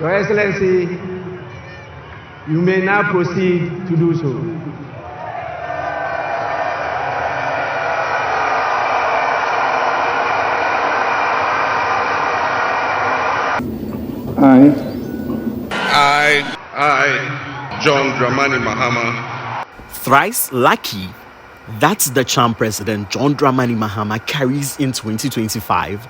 Your Excellency, you may now proceed to do so. I, John Dramani Mahama. Thrice lucky. That's the charm President John Dramani Mahama carries in 2025.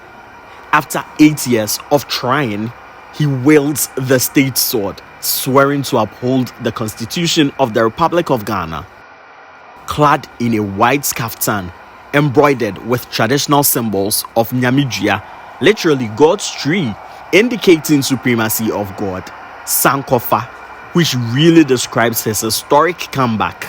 After 8 years of trying, he wields the state sword, swearing to uphold the Constitution of the Republic of Ghana. Clad in a white kaftan, embroidered with traditional symbols of Nyamijia, literally God's tree, indicating supremacy of God, Sankofa, which really describes his historic comeback.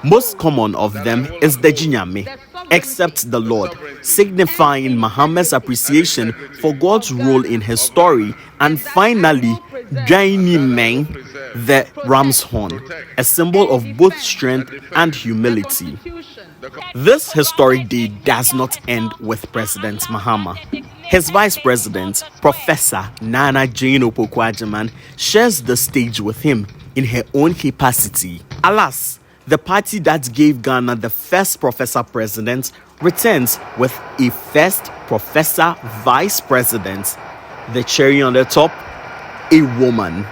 Most common of them is the Jinyame, except the Lord, signifying Muhammad's appreciation for God's role in his story, and finally, GHOne Meng, the ram's horn, a symbol of both strength and humility. This historic day does not end with President Mahama. His vice president, Professor Nana Jane Opoku-Agyeman, shares the stage with him in her own capacity. Alas, the party that gave Ghana the first professor president returns with a first professor vice president. The cherry on the top, a woman.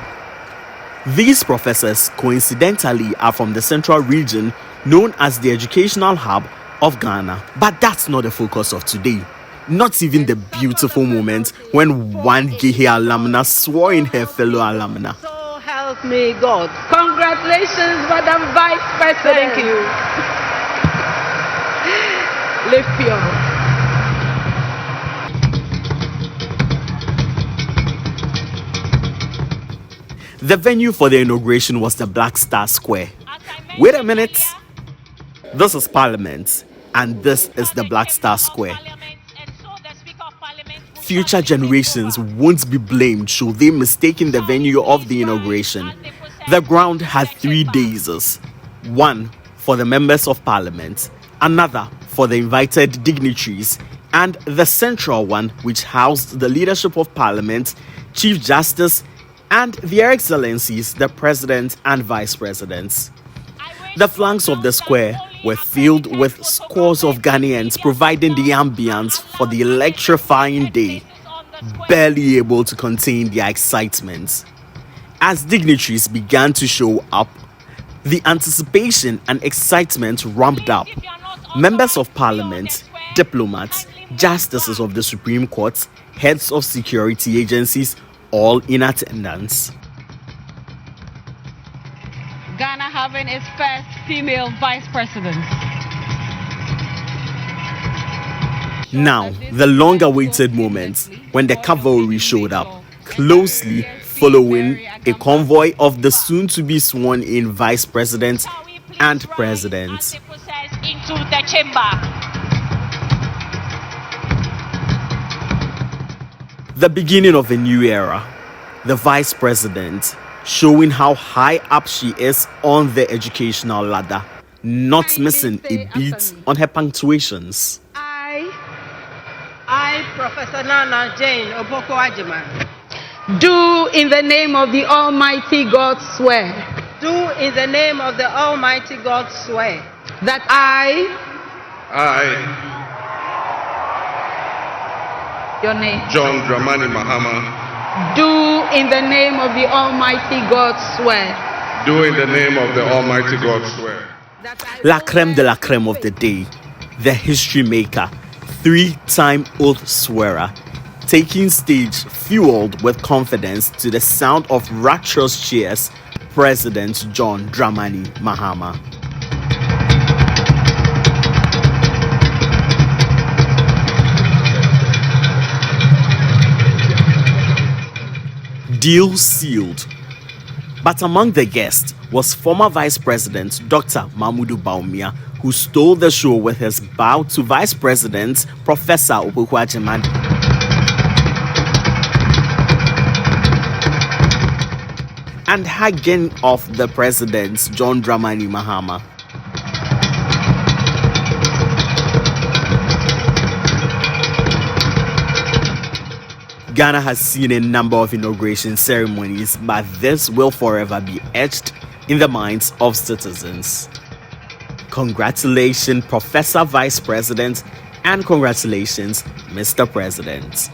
These professors coincidentally are from the central region known as the educational hub of Ghana. But that's not the focus of today. Not even the beautiful moment when one Gehe alumna swore in her fellow alumna. So help me God. Congratulations, Madam Vice President. Thank you. Lift your. The venue for the inauguration was the Black Star Square. Wait a minute. This is Parliament, and this is the Black Star Square. Future generations won't be blamed should they mistaken the venue of the inauguration. The ground had 3 days. One for the members of Parliament, another for the invited dignitaries, and the central one which housed the leadership of Parliament, Chief Justice, and their excellencies, the President and Vice Presidents. The flanks of the square were filled with scores of Ghanaians providing the ambience for the electrifying day, barely able to contain their excitement. As dignitaries began to show up, the anticipation and excitement ramped up. Members of Parliament, diplomats, justices of the Supreme Court, heads of security agencies, all in attendance. Ghana having its first female vice president. Now, the long-awaited moment when the cavalry showed up, closely following a convoy of the soon-to-be sworn-in vice president and president. Into the chamber. The beginning of a new era. The vice president showing how high up she is on the educational ladder, not missing a beat on her punctuations. I, Professor Nana Jane Opoku-Agyeman, do in the name of the Almighty God swear. Do in the name of the Almighty God swear that your name, John Dramani Mahama, do in the name of the Almighty God swear. Do in the name of the Almighty God swear. La creme de la creme of the day, the history maker, 3-time oath swearer, taking stage fueled with confidence to the sound of rapturous cheers, President John Dramani Mahama. Deal sealed. But among the guests was former Vice President Dr. Mahmoud Bawumia, who stole the show with his bow to Vice President Professor Opoku-Agyeman. And hugging off the President John Dramani Mahama. Ghana has seen a number of inauguration ceremonies, but this will forever be etched in the minds of citizens. Congratulations, Professor Vice President, and congratulations, Mr. President.